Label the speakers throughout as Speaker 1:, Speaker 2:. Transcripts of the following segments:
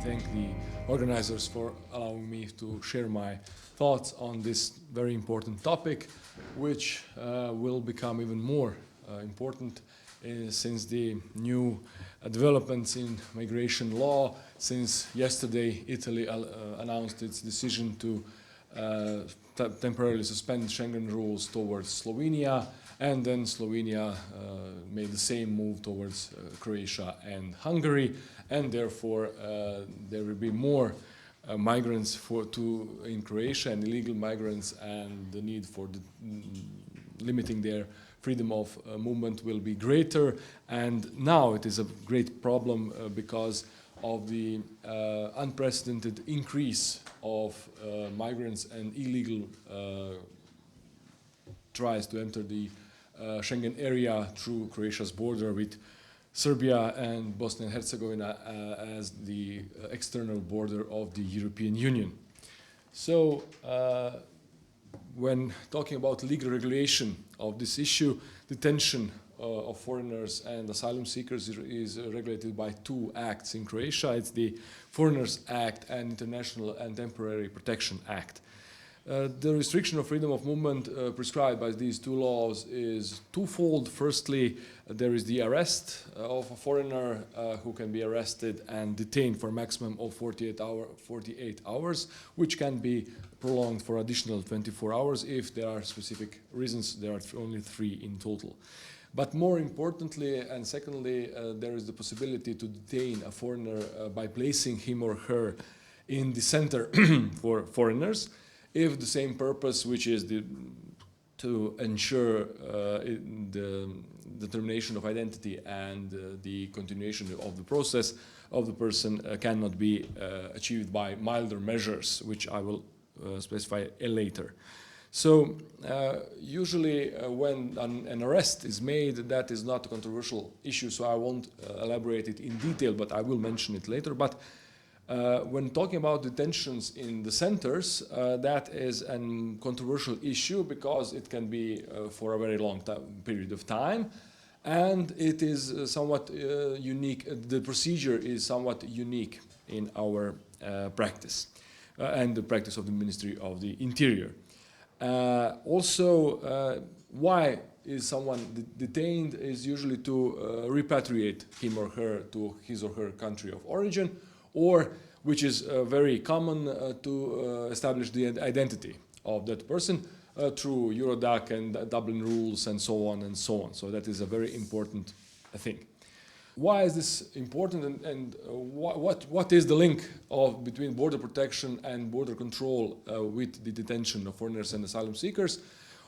Speaker 1: thank the organizers for allowing me to share my thoughts on this very important topic, which will become even more important since the new developments in migration law. Since yesterday, Italy announced its decision to temporarily suspend Schengen rules towards Slovenia, and then Slovenia made the same move towards Croatia and Hungary, and therefore there will be more migrants in Croatia, and illegal migrants, and the need for limiting their freedom of movement will be greater. And now it is a great problem because of the unprecedented increase of migrants and illegal tries to enter the Schengen area through Croatia's border with Serbia and Bosnia and Herzegovina as the external border of the European Union. So when talking about legal regulation of this issue, detention of foreigners and asylum seekers is regulated by two acts in Croatia. It's the Foreigners Act and International and Temporary Protection Act. The restriction of freedom of movement prescribed by these two laws is twofold. Firstly, there is the arrest of a foreigner who can be arrested and detained for a maximum of 48 hours, which can be prolonged for additional 24 hours if there are specific reasons. There are only 3 in total. But more importantly, and secondly, there is the possibility to detain a foreigner by placing him or her in the center for foreigners, if the same purpose, which is to ensure the determination of identity and the continuation of the process of the person cannot be achieved by milder measures, which I will specify later. So usually when an arrest is made, that is not a controversial issue, so I won't elaborate it in detail, but I will mention it later. But when talking about detentions in the centers, that is a controversial issue because it can be for a very long period of time, and it is somewhat unique. The procedure is somewhat unique in our practice and the practice of the Ministry of the Interior. Also, why is someone detained is usually to repatriate him or her to his or her country of origin, or which is very common to establish the identity of that person through Eurodac and Dublin rules and so on and so on. So that is a very important thing. Why is this important, and what is the link between border protection and border control with the detention of foreigners and asylum seekers?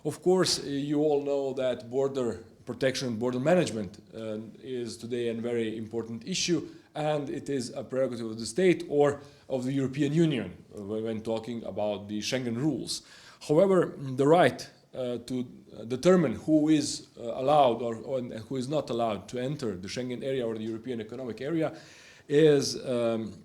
Speaker 1: Of course, you all know that border protection and border management is today a very important issue, and it is a prerogative of the state or of the European Union when talking about the Schengen rules. However, the right to determine who is allowed or who is not allowed to enter the Schengen area or the European Economic Area is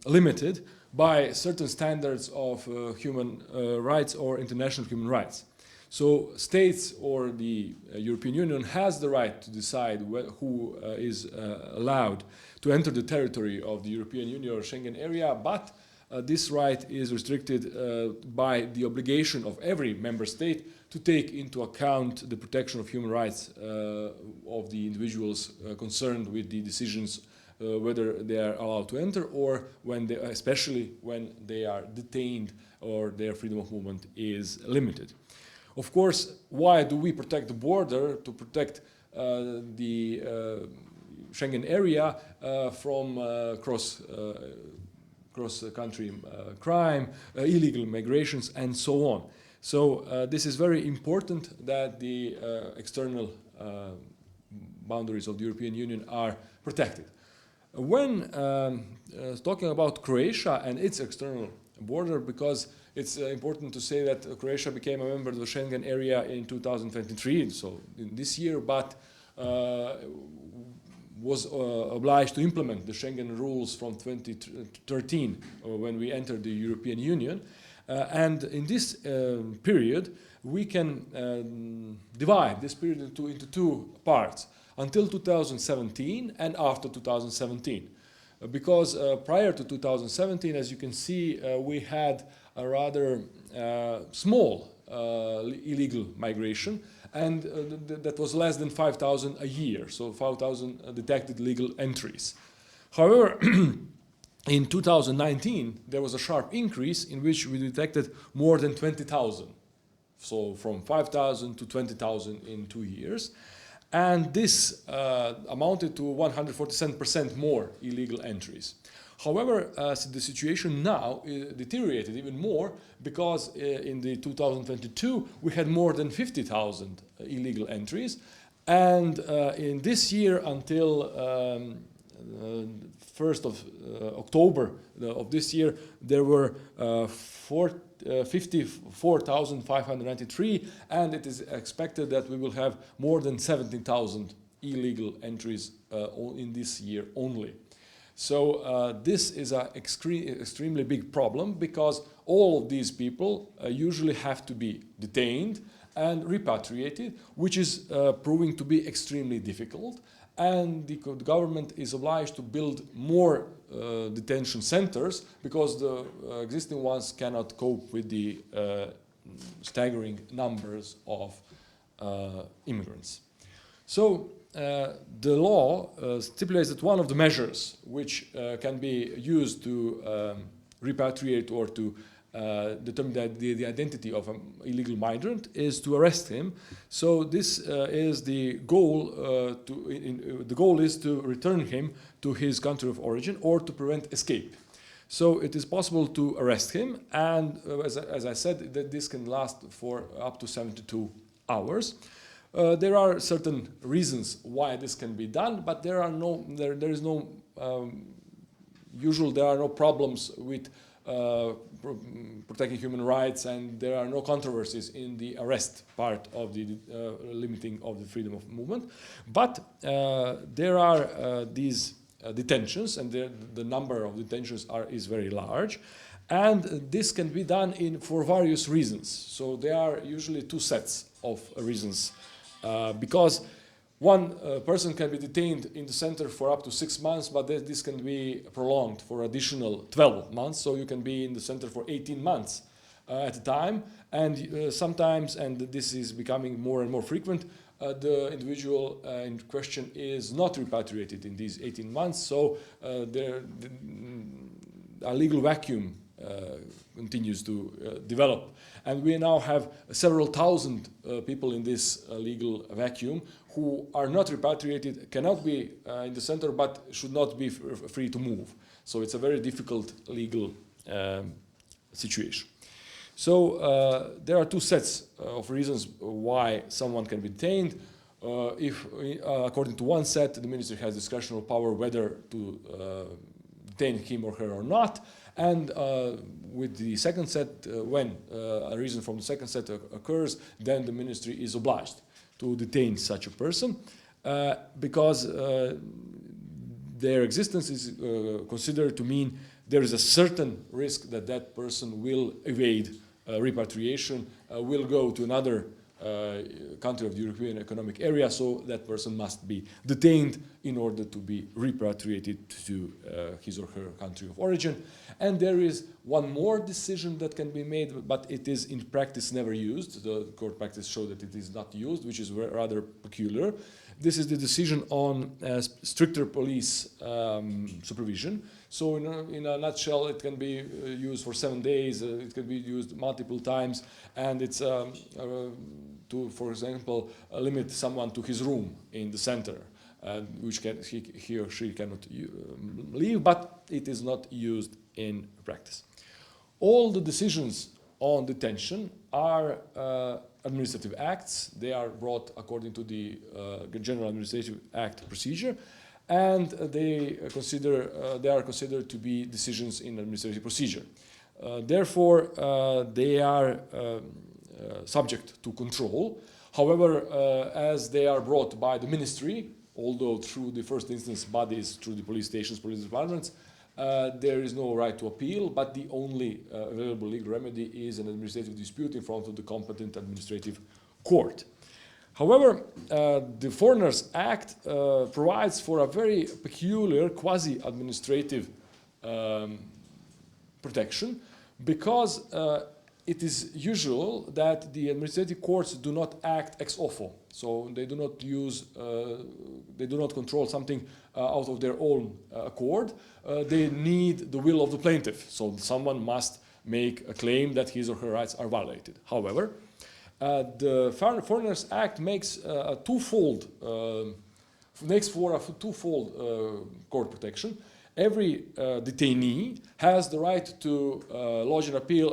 Speaker 1: limited by certain standards of human rights or international human rights. So states or the European Union has the right to decide who is allowed to enter the territory of the European Union or Schengen area, but this right is restricted by the obligation of every member state to take into account the protection of human rights of the individuals concerned with the decisions whether they are allowed to enter or especially when they are detained or their freedom of movement is limited. Of course, why do we protect the border? To protect the Schengen area from cross-country crime, illegal migrations, and so on. So this is very important that the external boundaries of the European Union are protected. When talking about Croatia and its external border, because it's important to say that Croatia became a member of the Schengen area in 2023, so in this year, but was obliged to implement the Schengen rules from 2013 when we entered the European Union. And in this period, we can divide this period into 2 parts, until 2017 and after 2017. because prior to 2017, as you can see, we had a rather small illegal migration, and that was less than 5,000 a year, so 5,000 detected legal entries. However, in 2019, there was a sharp increase in which we detected more than 20,000. So from 5,000 to 20,000 in 2 years. And this amounted to 147% more illegal entries. However, the situation now deteriorated even more because in the 2022 we had more than 50,000 illegal entries, and in this year until 1st of October of this year there were 54,593, and it is expected that we will have more than 17,000 illegal entries in this year only. So this is an extremely big problem, because all of these people usually have to be detained and repatriated, which is proving to be extremely difficult. And the government is obliged to build more detention centers, because the existing ones cannot cope with the staggering numbers of immigrants. So the law stipulates that one of the measures which can be used to repatriate or to determine the identity of an illegal migrant is to arrest him. So this is the goal. The goal is to return him to his country of origin or to prevent escape. So it is possible to arrest him, and as I said, that this can last for up to 72 hours. There are certain reasons why this can be done, but there are no problems with protecting human rights, and there are no controversies in the arrest part of the limiting of the freedom of movement. But there are these detentions, and the number of detentions is very large, and this can be done for various reasons. So there are usually two sets of reasons, because one person can be detained in the center for up to 6 months, but this can be prolonged for additional 12 months. So you can be in the center for 18 months at a time. And sometimes, and this is becoming more and more frequent, the individual in question is not repatriated in these 18 months. So a legal vacuum continues to develop. And we now have several thousand people in this legal vacuum who are not repatriated, cannot be in the center, but should not be free to move. So it's a very difficult legal situation. So there are two sets of reasons why someone can be detained. According to one set, the ministry has discretionary power whether to detain him or her or not. And with the second set, when a reason from the second set occurs, then the ministry is obliged to detain such a person because their existence is considered to mean there is a certain risk that that person will evade repatriation, will go to another country of the European Economic Area, so that person must be detained in order to be repatriated to his or her country of origin. And there is one more decision that can be made, but it is in practice never used. The court practice showed that it is not used, which is rather peculiar. This is the decision on stricter police supervision. So in a nutshell, it can be used for 7 days, it can be used multiple times, and it's to, for example, limit someone to his room in the center, which he or she cannot leave, but it is not used in practice. All the decisions on detention are administrative acts. They are brought according to the General Administrative Act procedure, and they are considered to be decisions in administrative procedure. Therefore, they are subject to control. However, as they are brought by the ministry, although through the first instance bodies, through the police stations, police departments, there is no right to appeal, but the only available legal remedy is an administrative dispute in front of the competent administrative court. However, the Foreigners Act provides for a very peculiar quasi-administrative protection, because it is usual that the administrative courts do not act ex ofo. So they do not use, they do not control something out of their own accord. They need the will of the plaintiff. So someone must make a claim that his or her rights are violated. However, the Foreigners Act makes a twofold, makes for a twofold court protection. Every detainee has the right to lodge an appeal,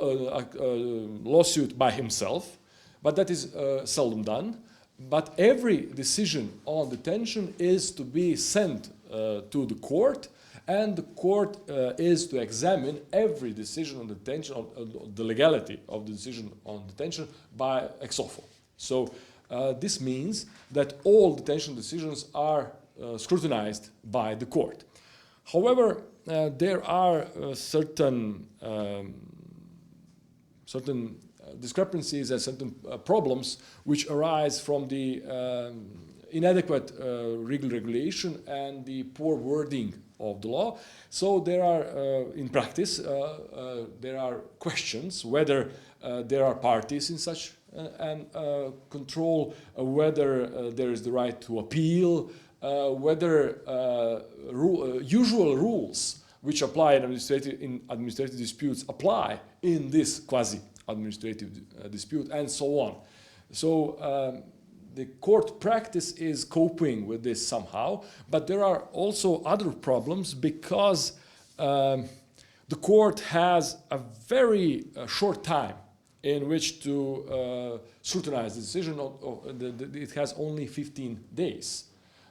Speaker 1: lawsuit by himself, but that is seldom done. But every decision on detention is to be sent to the court, and the court is to examine every decision on detention, the legality of the decision on detention by ex ofo. So this means that all detention decisions are scrutinized by the court. However, there are certain discrepancies and certain problems which arise from the inadequate legal regulation and the poor wording of the law. So there are, in practice, there are questions whether there are parties in such and control, whether there is the right to appeal, whether usual rules which apply in administrative disputes apply in this quasi-administrative dispute, and so on. So the court practice is coping with this somehow, but there are also other problems, because the court has a very short time in which to scrutinize the decision. It has only 15 days.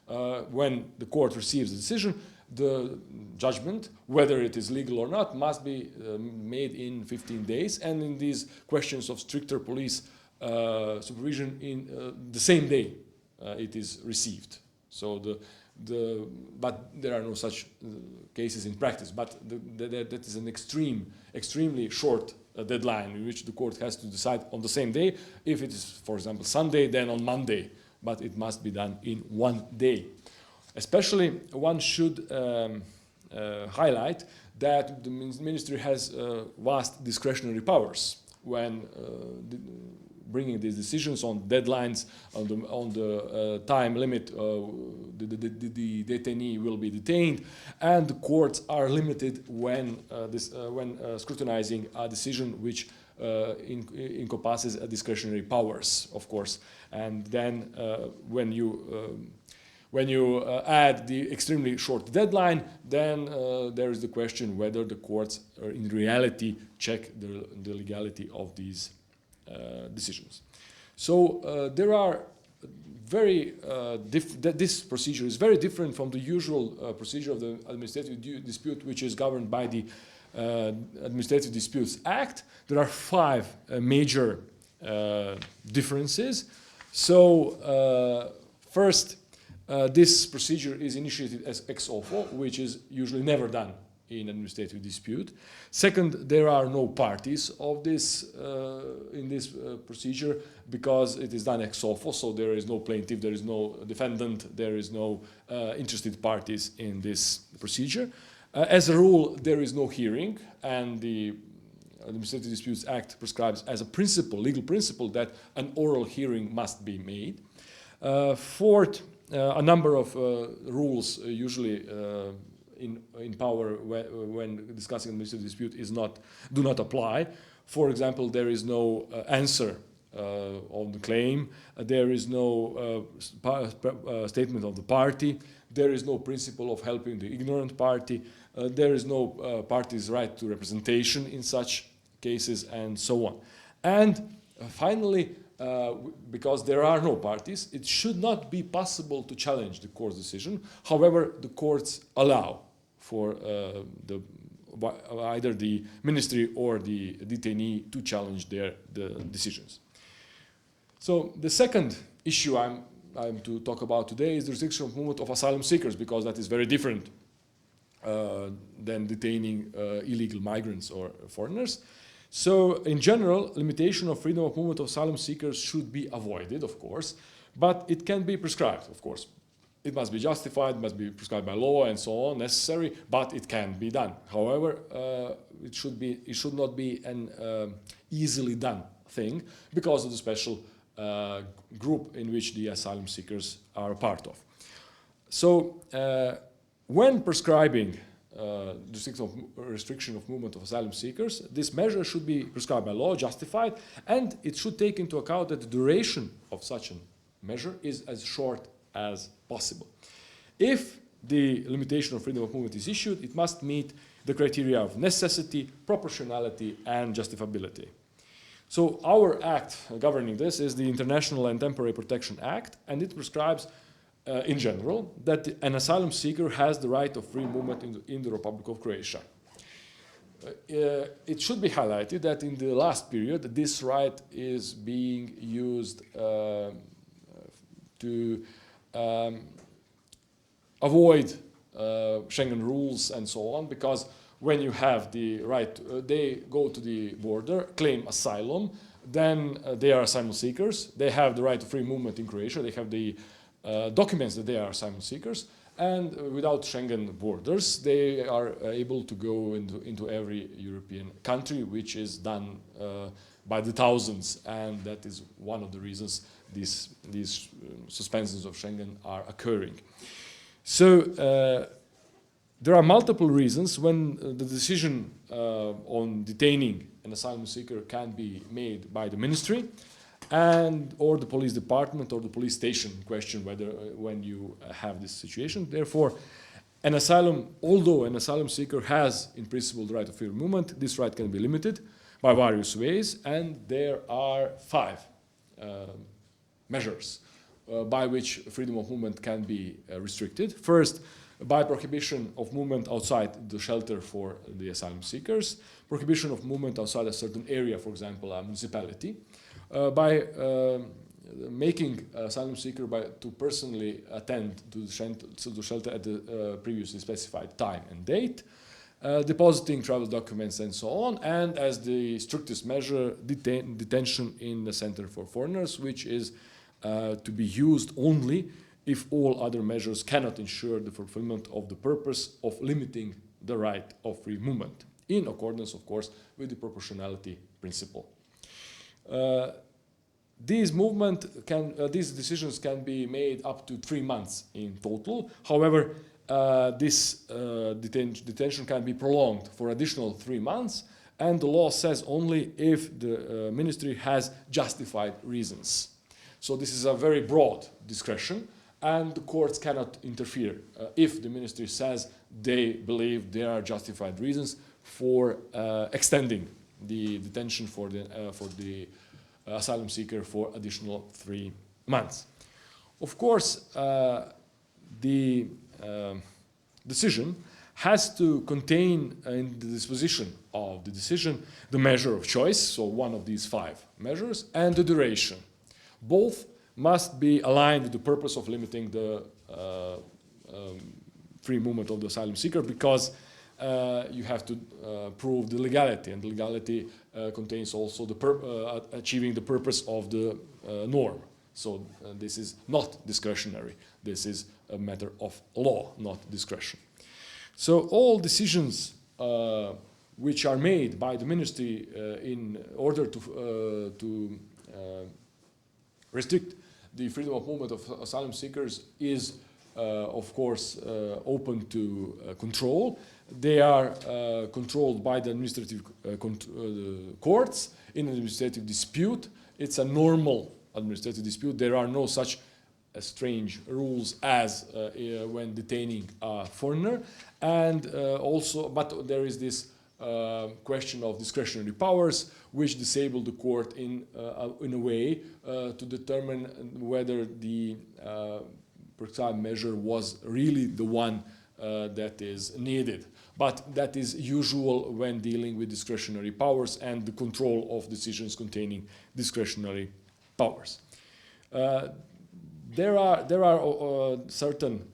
Speaker 1: When the court receives the decision, the judgment, whether it is legal or not, must be made in 15 days. And in these questions of stricter police supervision, in the same day it is received. So but there are no such cases in practice. But that is an extremely short deadline in which the court has to decide on the same day. If it is, for example, Sunday, then on Monday. But it must be done in one day. Especially, one should highlight that the ministry has vast discretionary powers when bringing these decisions on deadlines, on the time limit. The detainee will be detained, and the courts are limited when scrutinizing a decision which encompasses discretionary powers, of course. And then when you add the extremely short deadline, then there is the question whether the courts in reality check the legality of these decisions. So there are this procedure is very different from the usual procedure of the administrative dispute, which is governed by the Administrative Disputes Act. There are 5 major differences. So first, this procedure is initiated as ex ofo, which is usually never done in administrative dispute. Second, there are no parties of this in this procedure, because it is done ex ofo, so there is no plaintiff, there is no defendant, there is no interested parties in this procedure. As a rule, there is no hearing, and the Administrative Disputes Act prescribes as a principle, legal principle, that an oral hearing must be made. Fourth, a number of rules usually in power when discussing administrative dispute do not apply. For example, there is no answer on the claim. There is no statement of the party. There is no principle of helping the ignorant party. There is no party's right to representation in such cases, and so on. And finally, because there are no parties, it should not be possible to challenge the court's decision. However, the courts allow for either the ministry or the detainee to challenge the decisions. So the second issue I'm to talk about today is the restriction of movement of asylum seekers, because that is very different than detaining illegal migrants or foreigners. So in general, limitation of freedom of movement of asylum seekers should be avoided, of course, but it can be prescribed, of course. It must be justified, must be prescribed by law and so on, necessary, but it can be done. However, it should not be an easily done thing because of the special group in which the asylum seekers are a part of. So when prescribing restriction of movement of asylum seekers, this measure should be prescribed by law, justified, and it should take into account that the duration of such a measure is as short as possible. If the limitation of freedom of movement is issued, it must meet the criteria of necessity, proportionality, and justifiability. So our act governing this is the International and Temporary Protection Act, and it prescribes in general that an asylum seeker has the right of free movement in the Republic of Croatia. It should be highlighted that in the last period this right is being used to avoid Schengen rules and so on, because when you have the right, they go to the border, claim asylum, then they are asylum seekers, they have the right to free movement in Croatia, they have the documents that they are asylum seekers, and without Schengen borders, they are able to go into every European country, which is done by the thousands, and that is one of the reasons these suspensions of Schengen are occurring. So there are multiple reasons when the decision on detaining an asylum seeker can be made by the ministry or the police department or the police station, question whether when you have this situation. Therefore, although an asylum seeker has in principle the right of free movement, this right can be limited by various ways, and there are 5 measures by which freedom of movement can be restricted. First, by prohibition of movement outside the shelter for the asylum seekers, prohibition of movement outside a certain area, for example, a municipality, by making asylum seeker to personally attend to the shelter at the previously specified time and date, depositing travel documents and so on, and as the strictest measure, detention in the Center for Foreigners, which is to be used only if all other measures cannot ensure the fulfillment of the purpose of limiting the right of free movement, in accordance, of course, with the proportionality principle. These decisions can be made up to 3 months in total. However, this detention can be prolonged for additional 3 months, and the law says only if the ministry has justified reasons. So this is a very broad discretion, and the courts cannot interfere if the ministry says they believe there are justified reasons for extending the detention for the asylum seeker for additional 3 months. Of course, the decision has to contain in the disposition of the decision the measure of choice, so one of these 5 measures, and the duration. Both must be aligned with the purpose of limiting the free movement of the asylum seeker, because you have to prove the legality, and the legality contains also achieving the purpose of the norm. So this is not discretionary. This is a matter of law, not discretion. So all decisions which are made by the ministry in order to restrict the freedom of movement of asylum seekers is, of course, open to control. They are controlled by the administrative courts in an administrative dispute. It's a normal administrative dispute. There are no such strange rules as when detaining a foreigner. And but there is this question of discretionary powers, which disable the court in a way to determine whether the prescribed measure was really the one that is needed. But that is usual when dealing with discretionary powers and the control of decisions containing discretionary powers. There are certain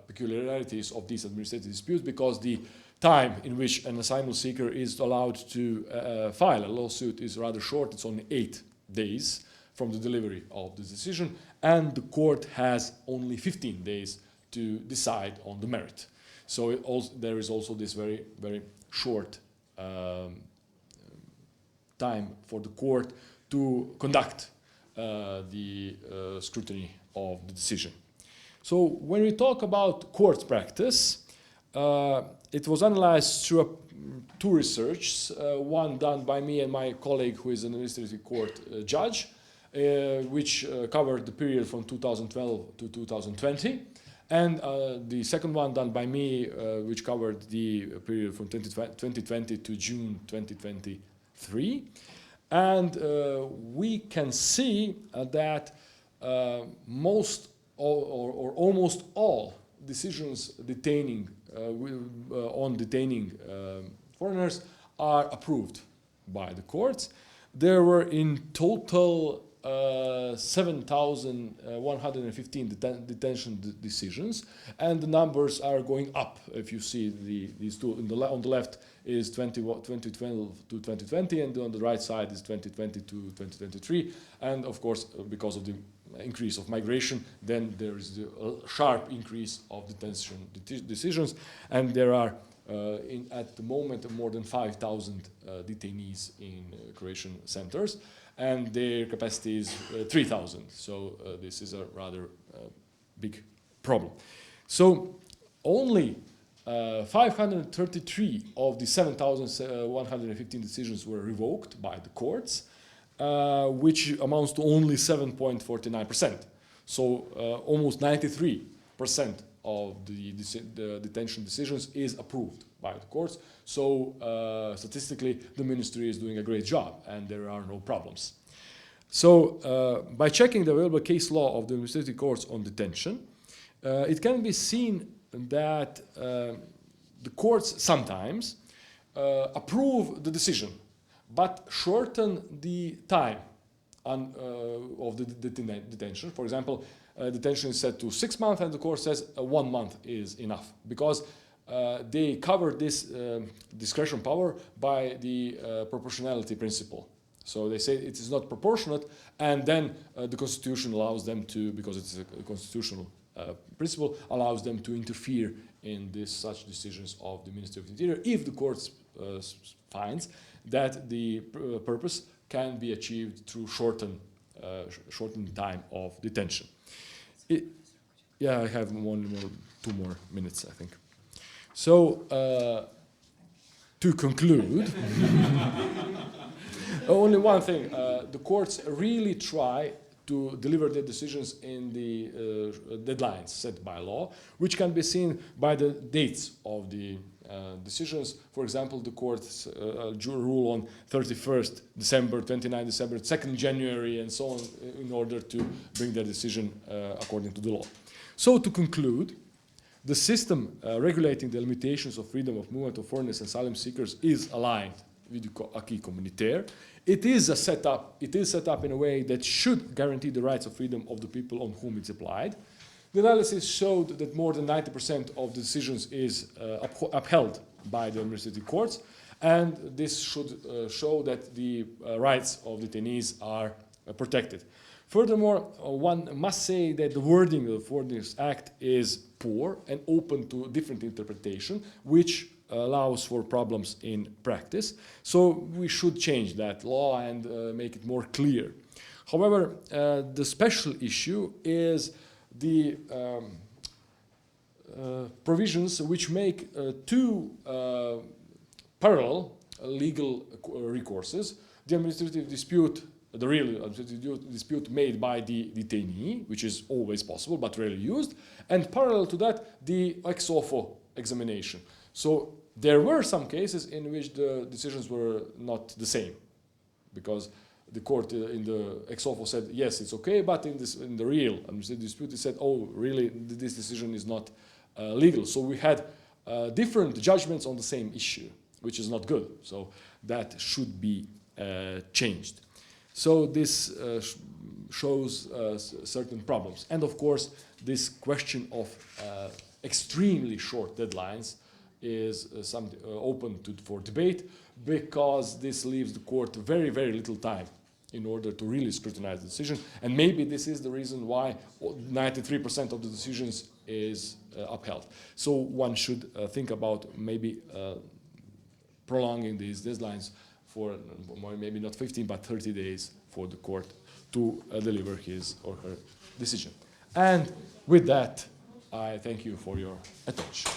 Speaker 1: peculiarities of these administrative disputes, because the time in which an asylum seeker is allowed to file a lawsuit is rather short. It's only 8 days from the delivery of the decision, and the court has only 15 days to decide on the merit. So there is also this very, very short time for the court to conduct the scrutiny of the decision. So when we talk about court practice, it was analyzed through two researches, one done by me and my colleague who is an administrative court judge, which covered the period from 2012 to 2020. And the second one done by me, which covered the period from 2020 to June 2023. And we can see that most or almost all decisions detaining on detaining foreigners are approved by the courts. There were in total 7,115 detention decisions, and the numbers are going up. If you see these two, on the left is 2012 to 2020, and on the right side is 2020 to 2023. And of course, because of the increase of migration, then there is a sharp increase of detention decisions, and there are at the moment more than 5,000 detainees in Croatian centers, and their capacity is 3,000. So this is a rather big problem. So only 533 of the 7,115 decisions were revoked by the courts, which amounts to only 7.49%. So almost 93% of the detention decisions is approved by the courts. So statistically, the ministry is doing a great job, and there are no problems. So by checking the available case law of the administrative courts on detention, it can be seen that the courts sometimes approve the decision, but shorten the time of the detention. For example, detention is set to 6 months, and the court says 1 month is enough, because they cover this discretion power by the proportionality principle. So they say it is not proportionate, and then the Constitution allows them to, because it's a constitutional principle, allows them to interfere in such decisions of the Ministry of the Interior if the court finds that the purpose can be achieved through shortened time of detention. Yeah, I have 2 more minutes, I think. So, to conclude, only one thing. The courts really try to deliver their decisions in the deadlines set by law, which can be seen by the dates of the decisions. For example, the courts rule on 31st December, 29th December, 2nd January, and so on, in order to bring their decision according to the law. So to conclude, the system regulating the limitations of freedom of movement of foreigners and asylum seekers is aligned with the acquis communautaire. It is set up in a way that should guarantee the rights of freedom of the people on whom it's applied. The analysis showed that more than 90% of the decisions is upheld by the administrative courts, and this should show that the rights of detainees are protected. Furthermore, one must say that the wording of the Foreigners Act is poor and open to different interpretation, which allows for problems in practice. So we should change that law and make it more clear. However, the special issue is the provisions which make two parallel legal recourses: the administrative dispute, the real administrative dispute made by the detainee, which is always possible but rarely used, and parallel to that, the ex ofo examination. So there were some cases in which the decisions were not the same, because the court in the ex ofo said, yes, it's okay, but in the real administrative dispute, it said, oh, really, this decision is not legal. So we had different judgments on the same issue, which is not good. So that should be changed. So this shows certain problems. And of course, this question of extremely short deadlines is open for debate, because this leaves the court very, very little time in order to really scrutinize the decision. And maybe this is the reason why 93% of the decisions is upheld. So one should think about maybe prolonging these deadlines for maybe not 15 but 30 days for the court to deliver his or her decision. And with that, I thank you for your attention.